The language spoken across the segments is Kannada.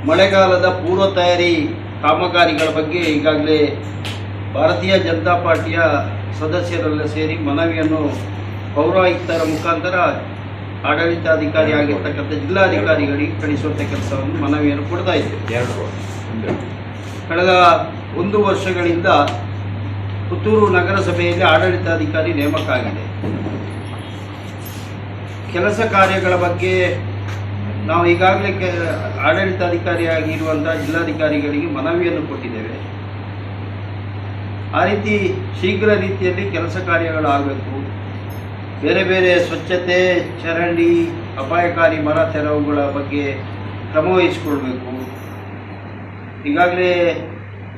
ಮಳೆಗಾಲದ ಪೂರ್ವ ತಯಾರಿ ಕಾಮಗಾರಿಗಳ ಬಗ್ಗೆ ಈಗಾಗಲೇ ಭಾರತೀಯ ಜನತಾ ಪಾರ್ಟಿಯ ಸದಸ್ಯರೆಲ್ಲ ಸೇರಿ ಮನವಿಯನ್ನು ಪೌರಾಯುಕ್ತರ ಮುಖಾಂತರ ಆಡಳಿತಾಧಿಕಾರಿ ಆಗಿರ್ತಕ್ಕಂಥ ಜಿಲ್ಲಾಧಿಕಾರಿಗಳಿಗೆ ಕಳಿಸುವಂಥ ಕೆಲಸವನ್ನು ಮನವಿಯನ್ನು ಕೊಡ್ತಾ ಇದ್ದೇವೆ. ಕಳೆದ 1 ವರ್ಷಗಳಿಂದ ಪುತ್ತೂರು ನಗರಸಭೆಯಲ್ಲಿ ಆಡಳಿತಾಧಿಕಾರಿ ನೇಮಕ ಆಗಿದೆ. ಕೆಲಸ ಕಾರ್ಯಗಳ ಬಗ್ಗೆ ನಾವು ಈಗಾಗಲೇ ಆಡಳಿತಾಧಿಕಾರಿಯಾಗಿರುವಂಥ ಜಿಲ್ಲಾಧಿಕಾರಿಗಳಿಗೆ ಮನವಿಯನ್ನು ಕೊಟ್ಟಿದ್ದೇವೆ. ಆ ರೀತಿ ಶೀಘ್ರ ರೀತಿಯಲ್ಲಿ ಕೆಲಸ ಕಾರ್ಯಗಳಾಗಬೇಕು. ಬೇರೆ ಬೇರೆ ಸ್ವಚ್ಛತೆ, ಚರಂಡಿ, ಅಪಾಯಕಾರಿ ಮರ ತೆರವುಗಳ ಬಗ್ಗೆ ಕ್ರಮವಹಿಸಿಕೊಳ್ಬೇಕು. ಈಗಾಗಲೇ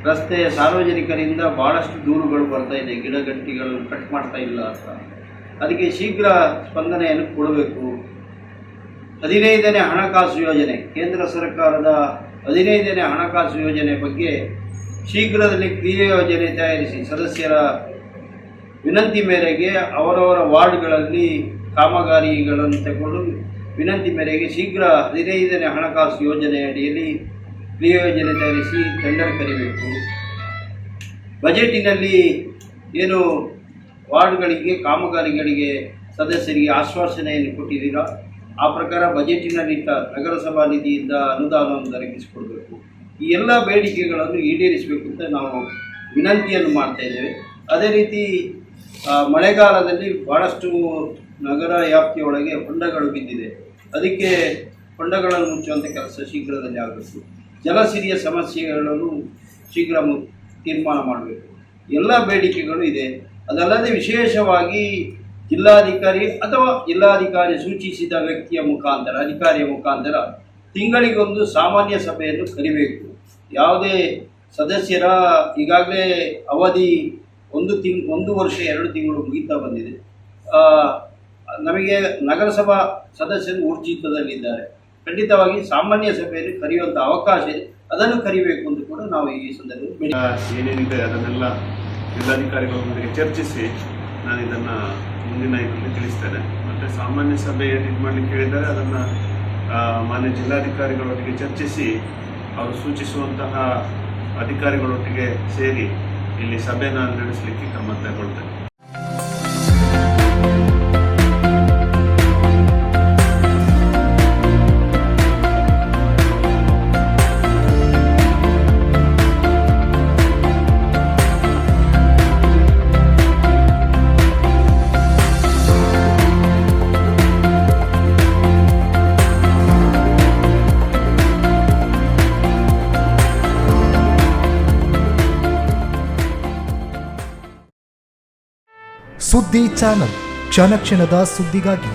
ರಸ್ತೆ ಸಾರ್ವಜನಿಕರಿಂದ ಭಾಳಷ್ಟು ದೂರುಗಳು ಬರ್ತಾ ಇದೆ, ಗಿಡಗಂಟಿಗಳು ಕಟ್ ಮಾಡ್ತಾ ಇಲ್ಲ ಅಂತ. ಅದಕ್ಕೆ ಶೀಘ್ರ ಸ್ಪಂದನೆಯನ್ನು ಕೊಡಬೇಕು. 15ನೇ ಹಣಕಾಸು ಯೋಜನೆ, ಕೇಂದ್ರ ಸರ್ಕಾರದ 15ನೇ ಹಣಕಾಸು ಯೋಜನೆ ಬಗ್ಗೆ ಶೀಘ್ರದಲ್ಲಿ ಕ್ರಿಯಾ ಯೋಜನೆ ತಯಾರಿಸಿ ಸದಸ್ಯರ ವಿನಂತಿ ಮೇರೆಗೆ ಅವರವರ ವಾರ್ಡ್ಗಳಲ್ಲಿ ಕಾಮಗಾರಿಗಳನ್ನು ತಗೊಂಡು ವಿನಂತಿ ಮೇರೆಗೆ ಶೀಘ್ರ 15ನೇ ಹಣಕಾಸು ಯೋಜನೆ ಅಡಿಯಲ್ಲಿ ಕ್ರಿಯಾ ಯೋಜನೆ ತಯಾರಿಸಿ ಟೆಂಡರ್ ಕರಿಬೇಕು. ಬಜೆಟಿನಲ್ಲಿ ಏನು ವಾರ್ಡ್ಗಳಿಗೆ ಕಾಮಗಾರಿಗಳಿಗೆ ಸದಸ್ಯರಿಗೆ ಆಶ್ವಾಸನೆಯನ್ನು ಕೊಟ್ಟಿದ್ದೀರಾ, ಆ ಪ್ರಕಾರ ಬಜೆಟಿನಲ್ಲಿ ನಗರಸಭಾ ನಿಧಿಯಿಂದ ಅನುದಾನವನ್ನು ದೊರಕಿಸಿಕೊಡಬೇಕು. ಈ ಎಲ್ಲ ಬೇಡಿಕೆಗಳನ್ನು ಈಡೇರಿಸಬೇಕು ಅಂತ ನಾವು ವಿನಂತಿಯನ್ನು ಮಾಡ್ತಾ ಇದ್ದೇವೆ. ಅದೇ ರೀತಿ ಮಳೆಗಾಲದಲ್ಲಿ ಭಾಳಷ್ಟು ನಗರ ವ್ಯಾಪ್ತಿಯೊಳಗೆ ಹೊಂಡಗಳು ಬಿದ್ದಿದೆ. ಅದಕ್ಕೆ ಹೊಂಡಗಳನ್ನು ಮುಚ್ಚುವಂಥ ಕೆಲಸ ಶೀಘ್ರದಲ್ಲಿ ಆಗಬೇಕು. ಜಲಸಿರಿಯ ಸಮಸ್ಯೆಗಳನ್ನು ಶೀಘ್ರ ತೀರ್ಮಾನ ಮಾಡಬೇಕು. ಎಲ್ಲ ಬೇಡಿಕೆಗಳು ಇದೆ. ಅದಲ್ಲದೆ ವಿಶೇಷವಾಗಿ ಜಿಲ್ಲಾಧಿಕಾರಿ ಅಥವಾ ಜಿಲ್ಲಾಧಿಕಾರಿ ಸೂಚಿಸಿದ ವ್ಯಕ್ತಿಯ ಮುಖಾಂತರ, ಅಧಿಕಾರಿಯ ಮುಖಾಂತರ ತಿಂಗಳಿಗೊಂದು ಸಾಮಾನ್ಯ ಸಭೆಯನ್ನು ಕರಿಬೇಕು. ಯಾವುದೇ ಸದಸ್ಯರ ಈಗಾಗಲೇ ಅವಧಿ 1 ವರ್ಷ 2 ತಿಂಗಳು ಮುಗಿತಾ ಬಂದಿದೆ. ನಮಗೆ ನಗರಸಭಾ ಸದಸ್ಯರು ಊರ್ಜಿತದಲ್ಲಿದ್ದಾರೆ. ಖಂಡಿತವಾಗಿ ಸಾಮಾನ್ಯ ಸಭೆಯಲ್ಲಿ ಕರೆಯುವಂಥ ಅವಕಾಶ ಇದೆ, ಅದನ್ನು ಕರಿಬೇಕು ಅಂತ ಕೂಡ ನಾವು ಈ ಸಂದರ್ಭದಲ್ಲಿ ಏನೇನಿದೆ ಅದನ್ನೆಲ್ಲ ಜಿಲ್ಲಾಧಿಕಾರಿಗಳೊಂದಿಗೆ ಚರ್ಚಿಸಿ ನಾನು ಇದನ್ನು ಮುಂದಿನ ಇದರಲ್ಲಿ ತಿಳಿಸ್ತೇನೆ. ಮತ್ತು ಸಾಮಾನ್ಯ ಸಭೆ ಏನು ಇದು ಮಾಡಲಿಕ್ಕೆ ಹೇಳಿದ್ದಾರೆ ಅದನ್ನು ಮಾನ್ಯ ಜಿಲ್ಲಾಧಿಕಾರಿಗಳೊಟ್ಟಿಗೆ ಚರ್ಚಿಸಿ ಅವರು ಸೂಚಿಸುವಂತಹ ಅಧಿಕಾರಿಗಳೊಟ್ಟಿಗೆ ಸೇರಿ ಇಲ್ಲಿ ಸಭೆಯನ್ನು ನಡೆಸಲಿಕ್ಕೆ ಕ್ರಮ ತಗೊಳ್ತೇನೆ. ಸುದ್ದಿ ಚಾನಲ್, ಕ್ಷಣ ಕ್ಷಣದ ಸುದ್ದಿಗಾಗಿ.